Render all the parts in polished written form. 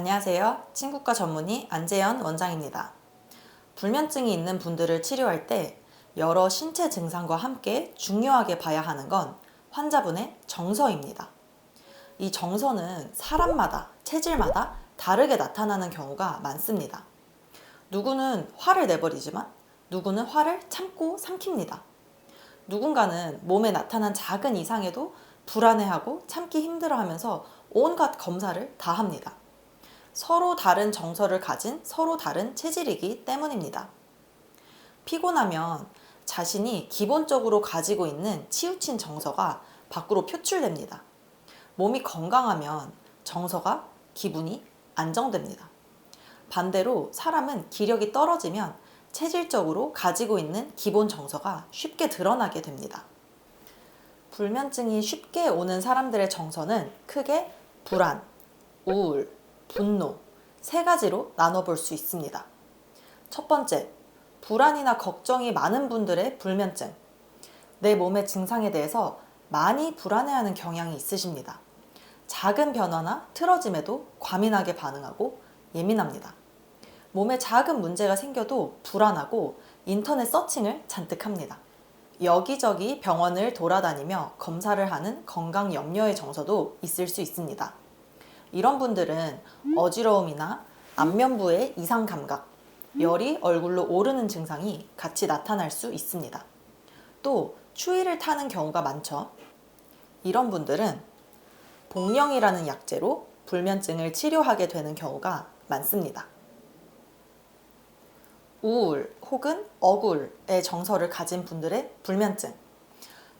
안녕하세요. 친구과 전문의 안재현 원장입니다. 불면증이 있는 분들을 치료할 때 여러 신체 증상과 함께 중요하게 봐야 하는 건 환자분의 정서입니다. 이 정서는 사람마다, 체질마다 다르게 나타나는 경우가 많습니다. 누구는 화를 내버리지만 누구는 화를 참고 삼킵니다. 누군가는 몸에 나타난 작은 이상에도 불안해하고 참기 힘들어하면서 온갖 검사를 다 합니다. 서로 다른 정서를 가진 서로 다른 체질이기 때문입니다. 피곤하면 자신이 기본적으로 가지고 있는 치우친 정서가 밖으로 표출됩니다. 몸이 건강하면 정서가, 기분이 안정됩니다. 반대로 사람은 기력이 떨어지면 체질적으로 가지고 있는 기본 정서가 쉽게 드러나게 됩니다. 불면증이 쉽게 오는 사람들의 정서는 크게 불안, 우울, 분노 세 가지로 나눠볼 수 있습니다. 첫 번째, 불안이나 걱정이 많은 분들의 불면증. 내 몸의 증상에 대해서 많이 불안해하는 경향이 있으십니다. 작은 변화나 틀어짐에도 과민하게 반응하고 예민합니다. 몸에 작은 문제가 생겨도 불안하고 인터넷 서칭을 잔뜩 합니다. 여기저기 병원을 돌아다니며 검사를 하는 건강 염려의 정서도 있을 수 있습니다. 이런 분들은 어지러움이나 안면부의 이상 감각, 열이 얼굴로 오르는 증상이 같이 나타날 수 있습니다. 또 추위를 타는 경우가 많죠. 이런 분들은 복령이라는 약재로 불면증을 치료하게 되는 경우가 많습니다. 우울 혹은 억울의 정서를 가진 분들의 불면증.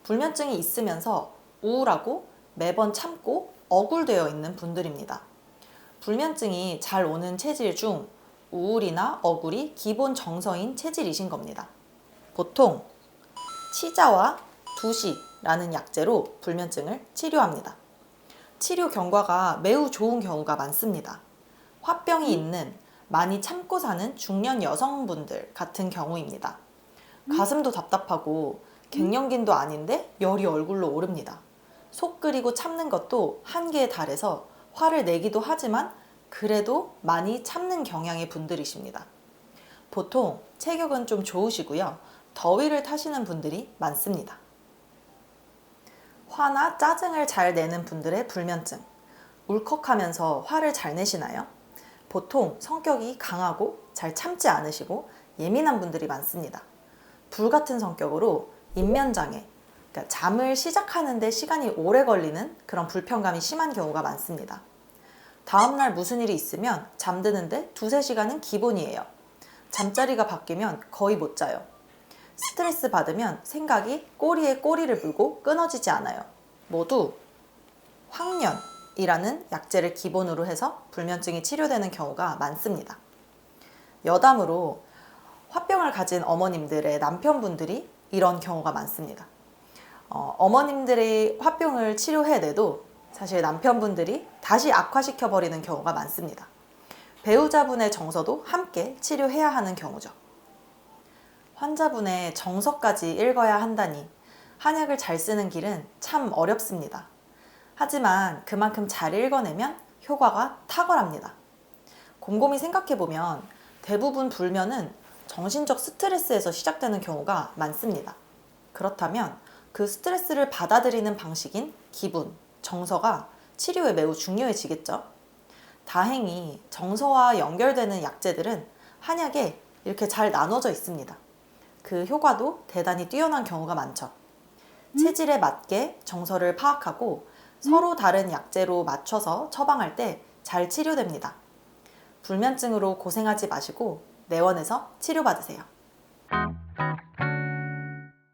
불면증이 있으면서 우울하고 매번 참고 억울되어 있는 분들입니다. 불면증이 잘 오는 체질 중 우울이나 억울이 기본 정서인 체질이신 겁니다. 보통 치자와 두시라는 약재로 불면증을 치료합니다. 치료 경과가 매우 좋은 경우가 많습니다. 화병이 있는 많이 참고 사는 중년 여성분들 같은 경우입니다. 가슴도 답답하고 갱년기도 아닌데 열이 얼굴로 오릅니다. 속 끓이고 참는 것도 한계에 달해서 화를 내기도 하지만 그래도 많이 참는 경향의 분들이십니다. 보통 체격은 좀 좋으시고요. 더위를 타시는 분들이 많습니다. 화나 짜증을 잘 내는 분들의 불면증. 울컥하면서 화를 잘 내시나요? 보통 성격이 강하고 잘 참지 않으시고 예민한 분들이 많습니다. 불같은 성격으로 인면장애, 그러니까 잠을 시작하는데 시간이 오래 걸리는 그런 불편감이 심한 경우가 많습니다. 다음날 무슨 일이 있으면 잠드는데 2-3시간은 기본이에요. 잠자리가 바뀌면 거의 못 자요. 스트레스 받으면 생각이 꼬리에 꼬리를 물고 끊어지지 않아요. 모두 황련이라는 약재를 기본으로 해서 불면증이 치료되는 경우가 많습니다. 여담으로 화병을 가진 어머님들의 남편분들이 이런 경우가 많습니다. 어머님들의 화병을 치료해내도 사실 남편분들이 다시 악화시켜버리는 경우가 많습니다. 배우자분의 정서도 함께 치료해야 하는 경우죠. 환자분의 정서까지 읽어야 한다니 한약을 잘 쓰는 길은 참 어렵습니다. 하지만 그만큼 잘 읽어내면 효과가 탁월합니다. 곰곰이 생각해보면 대부분 불면은 정신적 스트레스에서 시작되는 경우가 많습니다. 그렇다면 그 스트레스를 받아들이는 방식인 기분, 정서가 치료에 매우 중요해지겠죠. 다행히 정서와 연결되는 약재들은 한약에 이렇게 잘 나눠져 있습니다. 그 효과도 대단히 뛰어난 경우가 많죠. 체질에 맞게 정서를 파악하고 서로 다른 약재로 맞춰서 처방할 때 잘 치료됩니다. 불면증으로 고생하지 마시고 내원에서 치료받으세요.